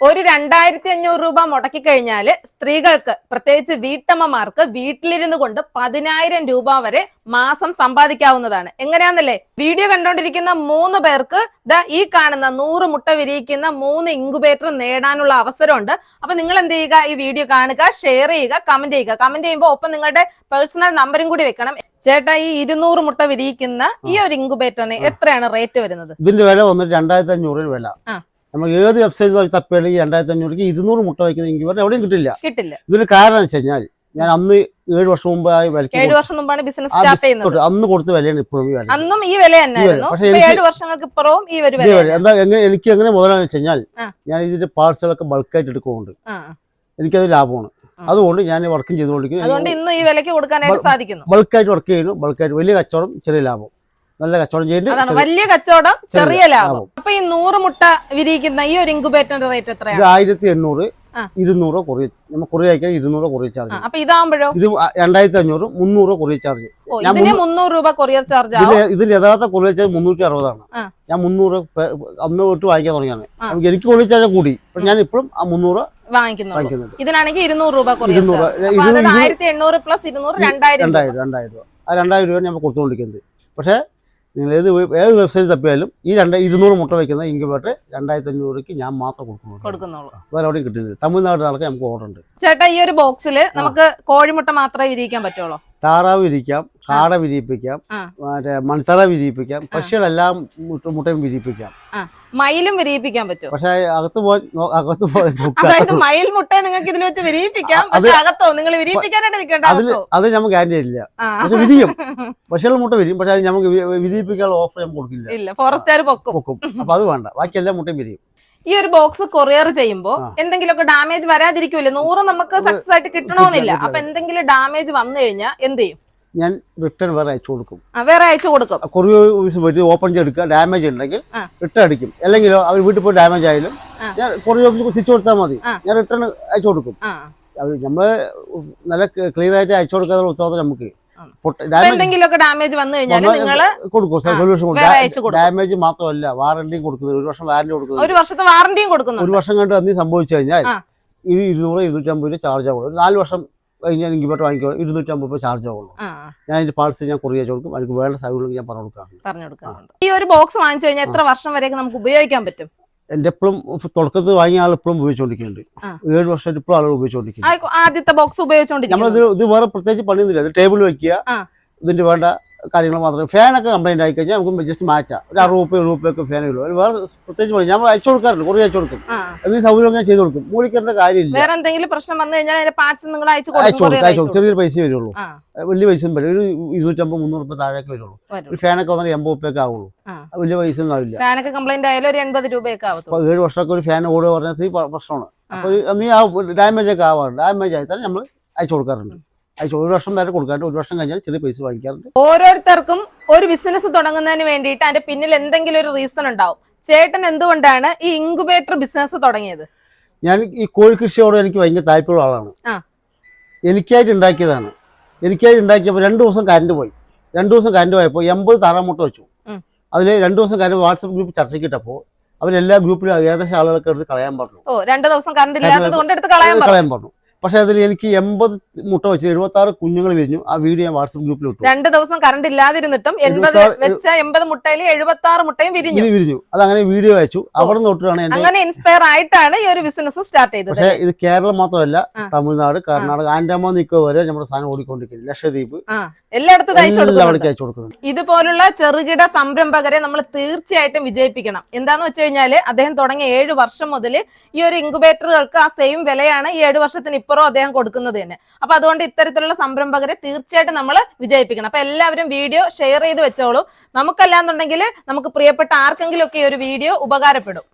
ഒരു 2500 രൂപ മുടക്കി കഴിഞ്ഞാല് സ്ത്രീകൾക്ക് പ്രത്യേകിച്ച് വീട്ടമ്മമാർക്ക് വീട്ടിലിരുന്നു കൊണ്ട് 10,000 രൂപ വരെ മാസം സമ്പാദിക്കാവുന്നതാണ്. എങ്ങനെയാന്നല്ലേ, വീഡിയോ കണ്ടോണ്ടിരിക്കുന്ന 3 പേർക്ക് ഈ കാണുന്ന 100 മുട്ട വിരിയിക്കുന്ന 3 ഇൻക്യുബേറ്റർ നേടാനുള്ള അവസരമുണ്ട്. അപ്പൊ നിങ്ങൾ എന്ത് ചെയ്യുക, ഈ വീഡിയോ കാണുക, ഷെയർ ചെയ്യുക, കമന്റ് ചെയ്യുക. കമന്റ് ചെയ്യുമ്പോൾ ഒപ്പം നിങ്ങളുടെ പേഴ്സണൽ നമ്പറും കൂടി വെക്കണം. ചേട്ടാ, ഈ 200 മുട്ട വിരിയിക്കുന്ന ഈ ഒരു ഇൻക്യുബേറ്ററിന് എത്രയാണ് റേറ്റ് വരുന്നത്? ഇതിന്റെ വില വന്നിട്ട് 2,500 വില. നമുക്ക് ഏത് വെബ്സൈറ്റിൽ തപ്പിയാണെങ്കിൽ 2,500 200 മുട്ട വയ്ക്കുന്ന ഇൻക്യുബേറ്റർ എവിടെയും കിട്ടില്ല. ഇതിന് കാരണം എന്ന് വെച്ച് കഴിഞ്ഞാൽ ഞാൻ അന്ന് 7 വർഷം മുമ്പായി 7 വർഷം മുമ്പാണ് ബിസിനസ് സ്റ്റാർട്ട് ചെയ്യുന്നത്. അന്ന് കൊടുത്ത വിലയാണ് ഇപ്പോഴും വില. അന്നും ഈ വില തന്നെയായിരുന്നു. 7 വർഷങ്ങൾക്ക് ഇപ്പുറവും ഈ ഒരു വില. എന്താ എനിക്ക് എങ്ങനെ മുതലാന്ന് വെച്ച് കഴിഞ്ഞാൽ ഞാൻ ഇതിന്റെ പാർട്സുകളൊക്കെ ബൾക്കായിട്ട് എടുക്കുന്നുണ്ട്. എനിക്കത് ലാഭമാണ്. അതുകൊണ്ട് ഞാൻ വർക്കും ചെയ്തുകൊണ്ടിരിക്കുന്നു. അതുകൊണ്ട് ഇന്ന് ഈ വിലക്ക് കൊടുക്കാനായിട്ട് സാധിക്കുന്നു. ബൾക്കായിട്ട് വർക്ക് ചെയ്യുന്നു. ബൾക്കായിട്ട് വലിയ കച്ചവടം, ചെറിയ ലാഭം. നല്ല കച്ചവടം ചെയ്യുന്നത് വലിയ കച്ചവടം, ചെറിയ ലാഭം. അപ്പൊ ഈ 100 മുട്ട വിരിയിക്കുന്ന ഈ ഒരു ഇൻക്യുബേറ്ററിന്റെ റേറ്റ് എത്രയാണ്? 1,800 200 കുറയും. നമ്മൾ കുറേ അയക്കാൻ 200 കൊറിയർ ചാർജ്. അപ്പൊ ഇതാകുമ്പോഴോ ഇത് 2,500 300 കൊറിയർ ചാർജ്. 300 രൂപ കൊറിയർ ചാർജ്. ഇതിൽ യഥാർത്ഥ കൊറിയർ ചാർജ് 360 ആണ്. ഞാൻ 300 അന്ന് തൊട്ട് വാങ്ങിക്കാൻ തുടങ്ങിയാണ്. എനിക്ക് കൊറിയർ ചാർജ് കൂടി. ഞാൻ ഇപ്പോഴും ആ 300 വാങ്ങിക്കുന്നുണ്ട്. ഇതിനാണെങ്കിൽ 200 രൂപ കൊറിയർ ചാർജ്. 1,800 പ്ലസ് 200 2,000 രൂപ. ആ 2,000 രൂപ നമ്മൾ കൊടുത്തുകൊണ്ടിരിക്കുന്നത്. പക്ഷേ നിങ്ങൾ ഏത് വെബ്സൈറ്റ് തപ്പിയാലും ഈ 200 മുട്ട വയ്ക്കുന്ന ഇൻക്യുബേറ്റർ 2,500 ഞാൻ മാത്രം കൊടുക്കുന്നുള്ളൂ. വേറെ എവിടെയും കിട്ടുന്നില്ല. തമിഴ്നാട് നടക്കാൻ നമുക്ക് ഓർഡർ ഉണ്ട്. ചേട്ടാ, ഈ ഒരു ബോക്സിൽ നമുക്ക് കോഴിമുട്ട മാത്രമേ വിരിയിക്കാൻ പറ്റുള്ളൂ? താറാവ് വിരിക്കാം, കാട വിരിയിപ്പിക്കാം, മറ്റേ മൺതറ വിരിയിപ്പിക്കാം, പക്ഷികളെല്ലാം മുട്ടയും വിരിയിപ്പിക്കാം. മയിലും വിരിയിപ്പിക്കാൻ പറ്റും. പക്ഷെ അകത്ത് പോയി അതായത് മയിൽ മുട്ട നിങ്ങൾക്ക് ഇതിൽ വെച്ച് വിരിയിപ്പിക്കാം. പക്ഷെ അകത്തോ നിങ്ങൾ വിരിയിപ്പിക്കാനായിട്ട് നിൽക്കേണ്ട. അത് നമുക്ക് ഗ്യാരണ്ടി ഇല്ല. പക്ഷെ വിരിയും, പക്ഷികൾ മുട്ട വിരിയും. പക്ഷെ നമുക്ക് വിരിയിപ്പിക്കാനുള്ള ഓഫർ നമുക്ക് കൊടുക്കില്ല. ഫോറസ്റ്റുകാർ പൊക്കും. അപ്പൊ അത് വേണ്ട, ബാക്കി എല്ലാ മുട്ടയും വിരിയും. ഈ ഒരു ബോക്സ് കൊറിയർ ചെയ്യുമ്പോ എന്തെങ്കിലുമൊക്കെ ഡാമേജ് വരാതിരിക്കൂലേ? 100 നമുക്ക് സക്സസ് ആയിട്ട് കിട്ടണമെന്നില്ല. അപ്പൊ എന്തെങ്കിലും ഡാമേജ് വന്നു കഴിഞ്ഞാൽ എന്ത് ചെയ്യും? ഞാൻ റിട്ടേൺ വേറെ അയച്ചു കൊടുക്കും. വേറെ അയച്ചു കൊടുക്കും. കൊറിയർ ഓഫീസ് പോയിട്ട് ഓപ്പൺ ചെയ്തെടുക്കുക. ഡാമേജ് ഉണ്ടെങ്കിൽ റിട്ടേൺ അടിക്കും. അല്ലെങ്കിലോ അവർ വീട്ടിൽ പോയി ഡാമേജ് ആയാലും ഞാൻ കൊറിയർ ഓഫീസിൽ തിരിച്ചു കൊടുത്താൽ മതി. ഞാൻ റിട്ടേൺ അയച്ചു കൊടുക്കും. നമ്മള് നല്ല ക്ലിയർ ആയിട്ട് അയച്ചു കൊടുക്കാനുള്ള ഉത്തരവാദിത്തം നമുക്ക്. എന്തെങ്കിലുമൊക്കെ ഡാമേജ് വന്നു കഴിഞ്ഞാൽ നിങ്ങൾ കൊടുക്കും. സൊല്യൂഷൻ ഡാമേജ് മാത്രമല്ല, വാറന്റിയും കൊടുക്കുന്നത്. 1 വർഷം വാറന്റി കൊടുക്കുന്നത്. 1 വർഷത്തെ വാറന്റിയും കൊടുക്കുന്നു. 1 വർഷം കണ്ട് അന്ന് സംഭവിച്ചു കഴിഞ്ഞാൽ 200 250 ചാർജ് ആവുള്ളൂ. 4 വർഷം കഴിഞ്ഞാൽ ഇൻക്യുബേറ്റർ വാങ്ങിക്കോ 250 ചാർജ് ആവുള്ളൂ. ഞാൻ അതിന്റെ പാർട്സ് ഞാൻ കൊറിയർ കൊടുക്കും. എനിക്ക് വേണ്ട സൗകര്യം ഞാൻ പറഞ്ഞു കൊടുക്കാറുണ്ട്. ഈ ഒരു ബോക്സ് വാങ്ങിച്ചു കഴിഞ്ഞാൽ എത്ര വർഷം വരെയൊക്കെ നമുക്ക് ഉപയോഗിക്കാൻ പറ്റും? എന്റെ എപ്പോഴും തുടക്കത്തിൽ വാങ്ങിയ ആൾ ഇപ്പോഴും ഉപയോഗിച്ചോണ്ടിരിക്കുന്നുണ്ട്. 7 വർഷമായിട്ട് ഇപ്പോഴും ആളുകൾ ഉപയോഗിച്ചോണ്ടിരിക്കുന്നു. ആദ്യത്തെ ബോക്സ് ഉപയോഗിച്ചോണ്ടിരിക്കും. ഇത് വേറെ പ്രത്യേകിച്ച് പണിയൊന്നുമില്ല. ഇത് ടേബിൾ വെക്കുക, ഇതിന്റെ വേണ്ട കാര്യങ്ങൾ മാത്രമേ. ഫാനൊക്കെ കംപ്ലൈന്റ് ആയി കഴിഞ്ഞാൽ നമുക്ക് ജസ്റ്റ് മാറ്റാം. ഒരു 60 രൂപയൊക്കെ ഫാനുള്ളൂ. വേറെ പ്രത്യേകിച്ച് പണി ഞാൻ അയച്ചു കൊടുക്കാറുണ്ട്. കുറേ അയച്ചു കൊടുക്കും. ഈ സൗകര്യം ഞാൻ ചെയ്ത് കൊടുക്കും. മൂടിക്കേണ്ട കാര്യമില്ല. വേറെ എന്തെങ്കിലും പ്രശ്നം വന്നു കഴിഞ്ഞാൽ പാർട്സ് നിങ്ങൾ അയച്ചു കൊടുക്കും. ചെറിയൊരു പൈസ വരുള്ളൂ. വലിയ പൈസ ഒന്നും വരും. ഒരു 250 300 രൂപ താഴേക്ക് വരുള്ളൂ. ഒരു ഫാനൊക്കെ വന്നാൽ 80 രൂപയൊക്കെ ആവുള്ളൂ. വലിയ പൈസ ഒന്നും ആവില്ല. ഫാനൊക്കെ കംപ്ലൈന്റ് ആയാലും ഒരു 80 രൂപയൊക്കെ ആവും. 7 വർഷമൊക്കെ ഒരു ഫാൻ ഓടുക പറഞ്ഞാൽ പ്രശ്നമാണ്. അപ്പോൾ ഡാമേജ് ഒക്കെ ആവാറുണ്ട്. ഡാമേജ് ആയിട്ടാണ് നമ്മൾ അയച്ചു കൊടുക്കാറുണ്ട്. 1 വർഷം വരെ കൊടുക്കാറുണ്ട്. 1 വർഷം കഴിഞ്ഞാൽ ചെറിയ പൈസ വാങ്ങിക്കാറുണ്ട്. ഓരോരുത്തർക്കും ഒരു ബിസിനസ് തുടങ്ങുന്നതിന് വേണ്ടിയിട്ട് അതിന്റെ പിന്നിൽ എന്തെങ്കിലും ഒരു റീസൺ ഉണ്ടാവും. ചേട്ടൻ എന്തുകൊണ്ടാണ് ഈ ഇൻക്യുബേറ്റർ ബിസിനസ് തുടങ്ങിയത്? ഞാൻ ഈ കോഴിക്കൃഷിയോട് എനിക്ക് ഭയങ്കര താല്പര്യമുള്ള ആളാണ്. എനിക്കായിട്ട് ഉണ്ടാക്കിയതാണ്. എനിക്കായിട്ട് ഉണ്ടാക്കിയപ്പോൾ 2 ദിവസം കറണ്ട് പോയി. 2 ദിവസം കറണ്ട് പോയപ്പോൾ 80 താറാമുട്ട വെച്ചു. അതിൽ 2 ദിവസം കറണ്ട് വാട്സപ്പ് ഗ്രൂപ്പ് ചർച്ചയ്ക്ക് ഇട്ടപ്പോൾ അവരെല്ലാ ഗ്രൂപ്പിലും ഏകദേശം ആളുകൾക്ക് എടുത്ത് കളയാൻ പറഞ്ഞു. 2 ദിവസം കറണ്ട് ഇല്ലാത്തത് കൊണ്ട് എടുത്ത് കളയാൻ പറഞ്ഞു. പക്ഷെ അതിൽ എനിക്ക് 80 മുട്ട വെച്ച് 76 കുഞ്ഞുങ്ങൾ വിരിഞ്ഞു. ആ വീഡിയോ ഞാൻ വാട്സപ്പ് ഗ്രൂപ്പിൽ ഇട്ടു. 2 ദിവസം കറണ്ട് ഇല്ലാതിരുന്നിട്ടും 80 മുട്ടയിൽ 76 മുട്ടയും വിരിഞ്ഞു. അത് അങ്ങനെ വീഡിയോ അയച്ചു. അവിടെ തൊട്ടാണ് അങ്ങനെ ഇൻസ്പയർ ആയിട്ടാണ് ഈ ഒരു ബിസിനസ് സ്റ്റാർട്ട് ചെയ്തത്. പക്ഷേ ഇത് കേരളം മാത്രമല്ല, തമിഴ്നാട്, കർണാടക, ആൻഡമാൻ നിക്കോ വരെ നമ്മുടെ സാധനം ഓടിക്കൊണ്ടിരിക്കുന്നത്. ലക്ഷദ്വീപ് എല്ലായിടത്തും അയച്ചു കൊടുക്കുന്നുണ്ട്. ഇതുപോലുള്ള ചെറുകിട സംരംഭകരെ നമ്മൾ തീർച്ചയായിട്ടും വിജയിപ്പിക്കണം. എന്താന്ന് വെച്ച് കഴിഞ്ഞാല് അദ്ദേഹം തുടങ്ങിയ 7 വർഷം മുതൽ ഈ ഒരു ഇൻക്യുബേറ്ററുകൾക്ക് ആ സെയിം വിലയാണ് ഈ 7 വർഷത്തിന് ഇപ്പുറം അദ്ദേഹം കൊടുക്കുന്നത് തന്നെ. അപ്പൊ അതുകൊണ്ട് ഇത്തരത്തിലുള്ള സംരംഭകരെ തീർച്ചയായിട്ടും നമ്മൾ വിജയിപ്പിക്കണം. അപ്പൊ എല്ലാവരും വീഡിയോ ഷെയർ ചെയ്ത് വെച്ചോളൂ. നമുക്കല്ലാന്നുണ്ടെങ്കിൽ നമുക്ക് പ്രിയപ്പെട്ട ആർക്കെങ്കിലും ഒക്കെ ഈ ഒരു വീഡിയോ ഉപകാരപ്പെടും.